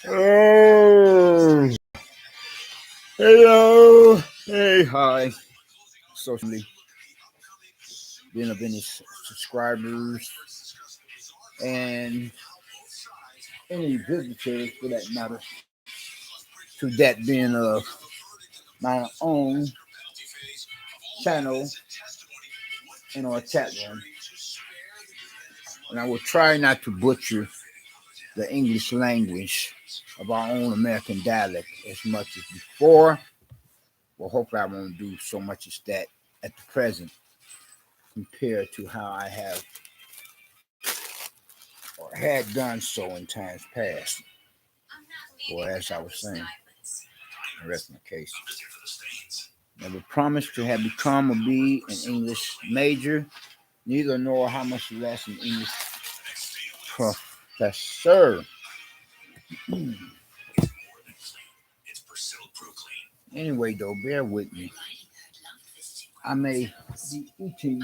Oh, hello, hey, hi. Socially, being up in his subscribers and any visitors for that matter. To that being my own channel in our chat room, and I will try not to butcher the English language of our own American dialect as much as before. Well, hopefully I won't do so much as that at the present compared to how I have or had done so in times past. Or as I was saying, the rest of my case. Never promised to have become or be an English major, neither nor how much less an English professor. Anyway, though, bear with me. I may be eating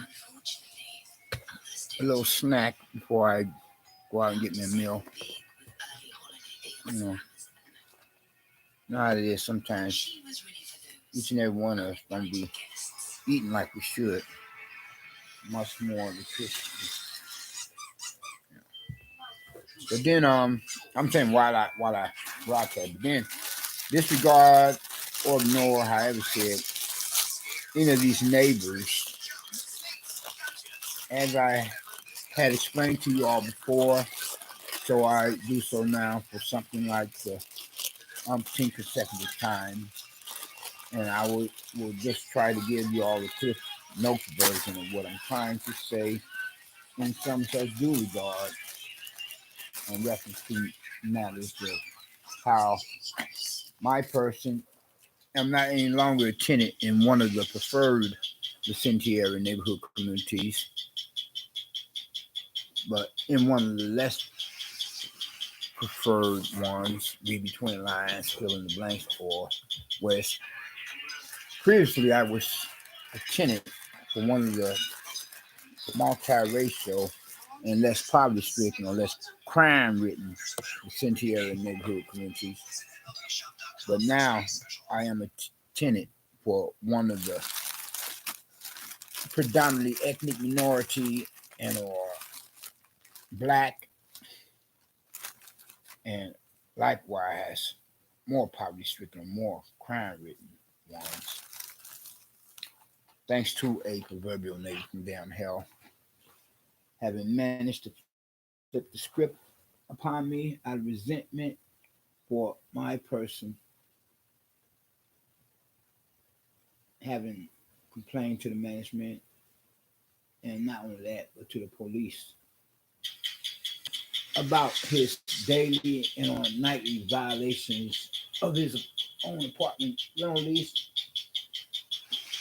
a little snack before I go out and get me a meal. You know how it is sometimes. Each and every one of us don't be eating like we should. Much more nutritious. But then I'm saying while I broadcast, but then disregard or ignore, however said, any of these neighbors, as I had explained to you all before, so I do so now for something like the umpteen consecutive time, and I will just try to give you all the Cliff Notes version of what I'm trying to say in some such due regard in reference to matters of how my person am not any longer a tenant in one of the preferred vicinity area neighborhood communities, but in one of the less preferred ones, be between lines, fill in the blanks, or west. Previously, I was a tenant for one of the multiracial and less poverty-stricken or less crime-ridden vicinity area neighborhood communities. But now I am a tenant for one of the predominantly ethnic minority and or black and likewise more poverty-stricken or more crime-ridden ones. Thanks to a proverbial neighbor from down hell having managed to flip the script upon me out of resentment for my person having complained to the management, and not only that, but to the police about his daily and or nightly violations of his own apartment rental lease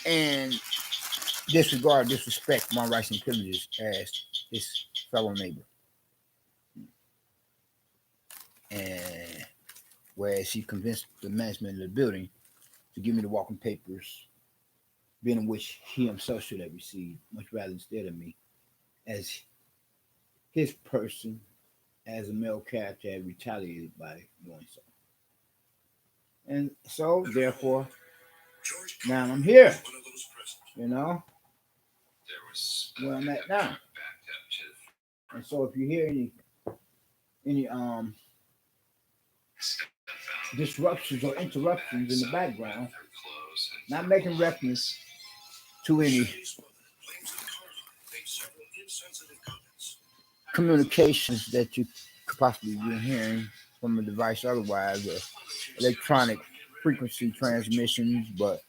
and disrespect my rights and privileges as his fellow neighbor. And whereas he convinced the management of the building to give me the walking papers, being in which he himself should have received, much rather instead of me, as his person, as a male character, had retaliated by doing so. And so, therefore, now I'm here, where I'm at now. And so if you hear any disruptions or interruptions in the background, not making reference to any communications that you could possibly be hearing from a device otherwise, or electronic frequency transmissions, but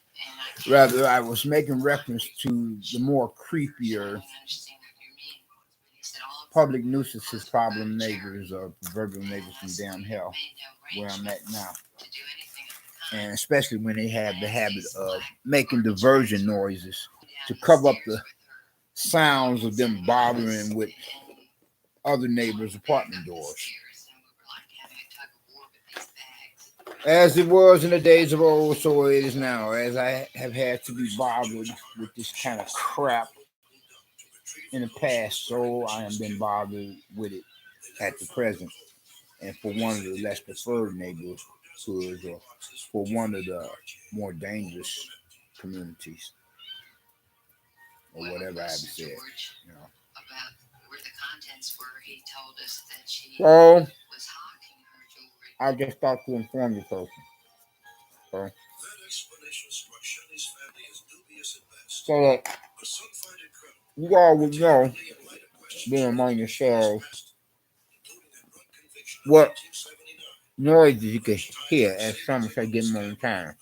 rather I was making reference to the more creepier public nuisances problem neighbors or proverbial neighbors from down hell where I'm at now. And especially when they have the habit of making diversion noises to cover up the sounds of them bothering with other neighbors' apartment doors. As it was in the days of old, so it is now, as I have had to be bothered with this kind of crap in the past, so I am been bothered with it at the present. And for one of the less preferred neighborhoods, or for one of the more dangerous communities, or whatever I have said, you know. About where the contents were, he told us that she was hawking her jewelry. I just thought to inform you, person. So, that you all would know, being among yourselves, what noises you can hear as someone say getting on time.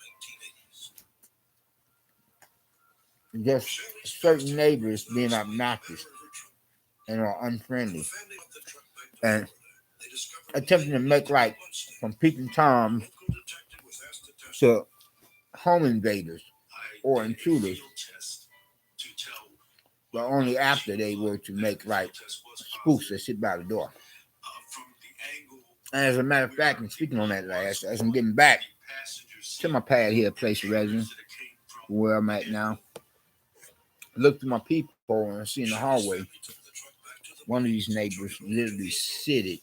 Just certain neighbors being obnoxious and are unfriendly and attempting to make like from peeping toms to home invaders or intruders, but only after they were to make like spooks that sit by the door. And as a matter of fact, and speaking on that last, as I'm getting back to my pad here, place of residence, where I'm at now, look through my peephole and I see in the hallway one of these neighbors literally seated.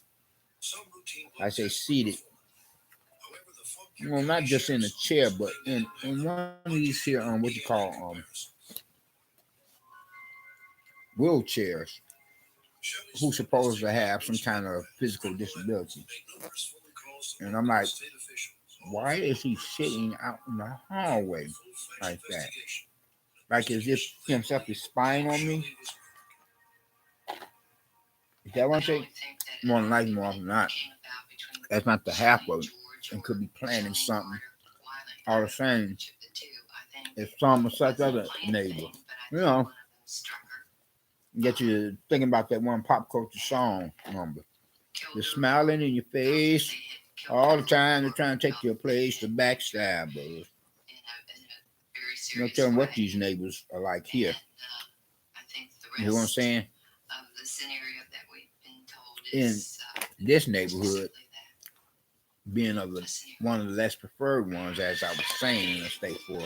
I say seated. Well, not just in a chair, but in one of these here what you call wheelchairs, who's supposed to have some kind of physical disability. And I'm like, why is he sitting out in the hallway like that? Like as if himself is spying on me? Is that what I'm saying? More than likely, more than not. That's not the half of it. And could be planning something. All the same, if some of such other neighbor, you know, get you thinking about that one pop culture song number. They're smiling in your face all the time. They're trying to take your place, the backstabbers. You know, tell them what these neighbors are like here. You know what I'm saying? In this neighborhood, being one of the less preferred ones, as I was saying in the state for,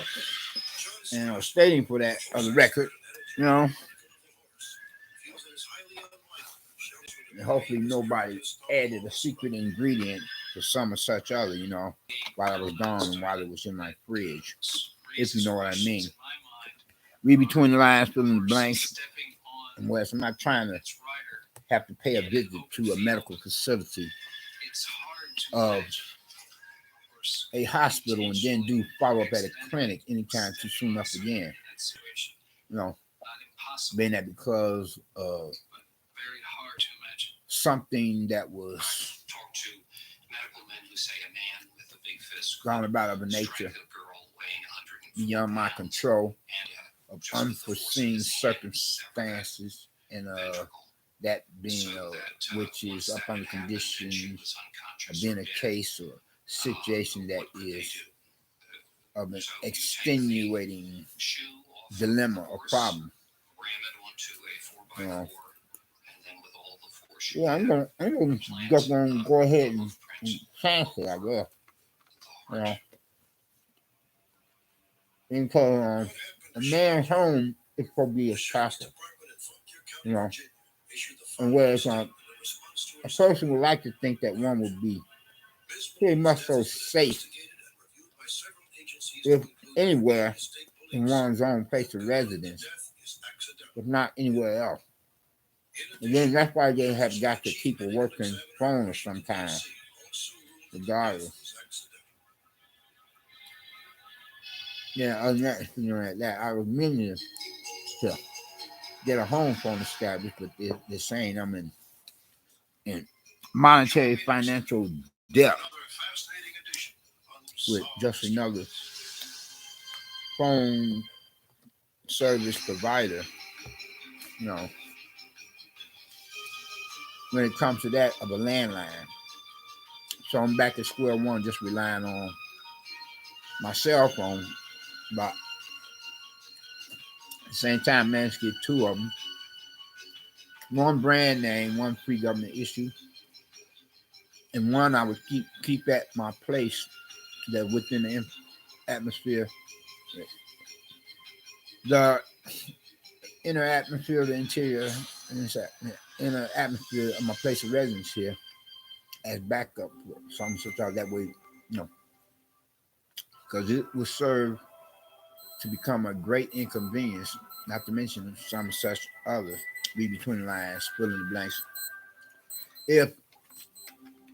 and I was stating for that on the record, you know, and hopefully nobody added a secret ingredient to some or such other, you know, while I was gone and while it was in my fridge, if you know what I mean. Read between the lines, fill in the blanks, and whereas I'm not trying to have to pay a visit to a medical facility of a hospital and then do follow up at a clinic anytime too soon up again. You know, being that because of something that was gone about of a nature beyond my control, of unforeseen circumstances, and that being which is up under conditions of being a case or situation that is of an extenuating dilemma or problem. You know, yeah, I'm gonna just go ahead and chance it, I guess. You know, because a man's home is supposed to be a castle. You know, and whereas a person would like to think that one would be pretty much so safe if anywhere in one's own place of residence, if not anywhere else. And then that's why they have got to keep a working phone sometimes, regardless. Yeah, other than that, you know, like that, I was meaning to get a home phone established, but they're saying I'm in monetary financial debt with just another phone service provider, you know, when it comes to that of a landline. So I'm back at square one, just relying on my cell phone. But at the same time, managed to get two of them. One brand name, one free government issue, and one I would keep at my place that within the atmosphere. The inner atmosphere of the interior, inner atmosphere of my place of residence here as backup for some such as that way, because it will serve to become a great inconvenience, not to mention some such others. Read between the lines, fill in the blanks. If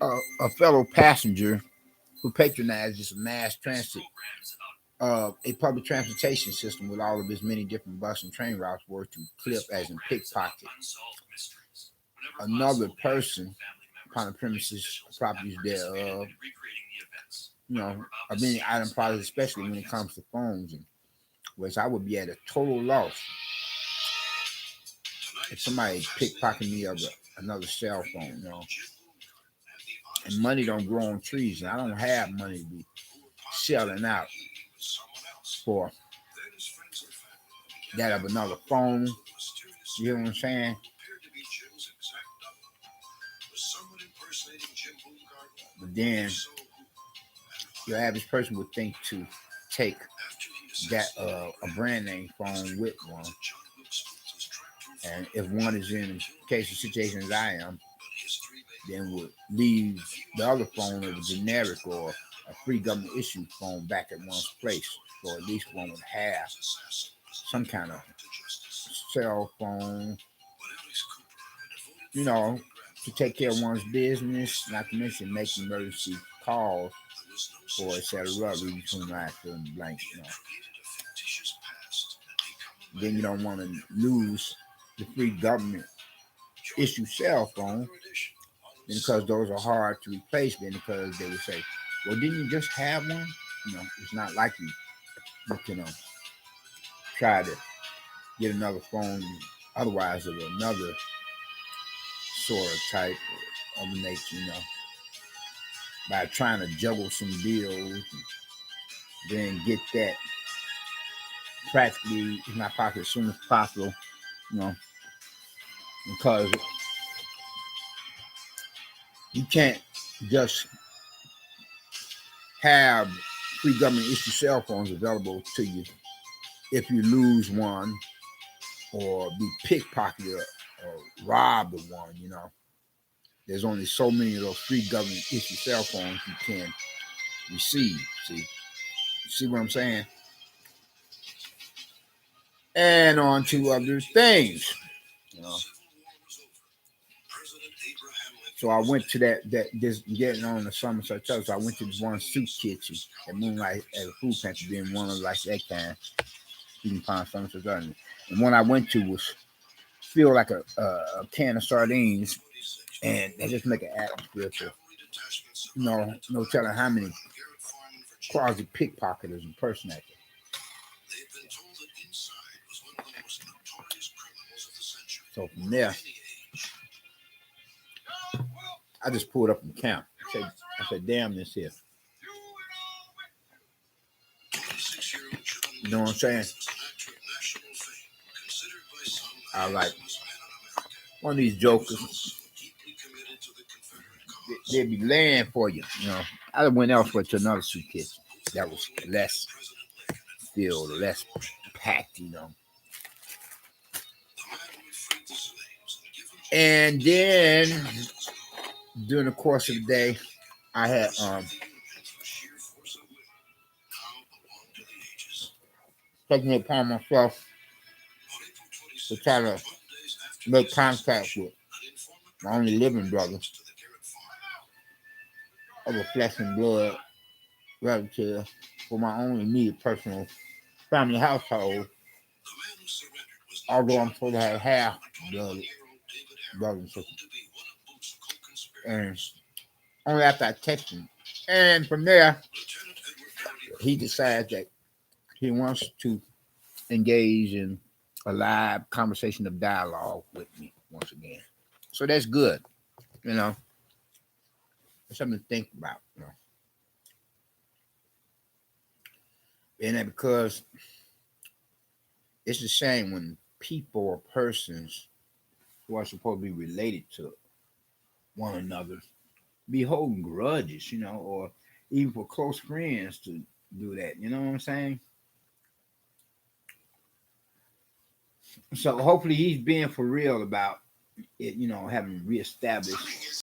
a fellow passenger who patronizes mass transit, a public transportation system with all of its many different bus and train routes were to clip as in pickpocket another person upon the premises, properties thereof, of any item products, especially when it comes to phones, and which I would be at a total loss if somebody pickpocketed me of another cell phone, And money don't grow on trees, and I don't have money to be selling out for that of another phone. You know what I'm saying? But then your average person would think to take that a brand name phone with one, and if one is in a case of situation as I am, then would leave the other phone as a generic or a free government issued phone back at one's place, so at least one would have some kind of cell phone, to take care of one's business, not to mention make emergency calls for etc. Read between lines, fill in the blanks, Then you don't want to lose the free government issue cell phone, because those are hard to replace. Then because they would say, "Well, didn't you just have one?" It's not like you can try to get another phone, otherwise of another sort of type of nature, by trying to juggle some bills, and then get that practically in my pocket as soon as possible, because you can't just have free government issued cell phones available to you if you lose one or be pickpocketed or robbed of one. There's only so many of those free government issued cell phones you can receive. See what I'm saying? And on to other things. So I went to this getting on the summer such as so I went to this one soup kitchen at Moonlight at a food pantry, being one of like that kind. You can find some such other. And one I went to was filled like a can of sardines, and they just make an atmosphere for no telling how many closet pickpocketers impersonate. So from there, I just pulled up and count. I said, damn this here. You know what I'm saying? I like one of these jokers. They'd be laying for you. I went elsewhere to another soup kitchen that was less filled, less packed, And then during the course of the day, I had taken it upon myself to try to make contact with my only living brother of a flesh and blood relative for my own immediate personal family household. Although I'm supposed to have half blood and sister. And only after I texted him. And from there, he decides that he wants to engage in a live conversation of dialogue with me once again. So that's good. It's something to think about. And that because it's a shame when people or persons who are supposed to be related to one another be holding grudges, or even for close friends to do that. You know what I'm saying? So hopefully he's being for real about it, having reestablished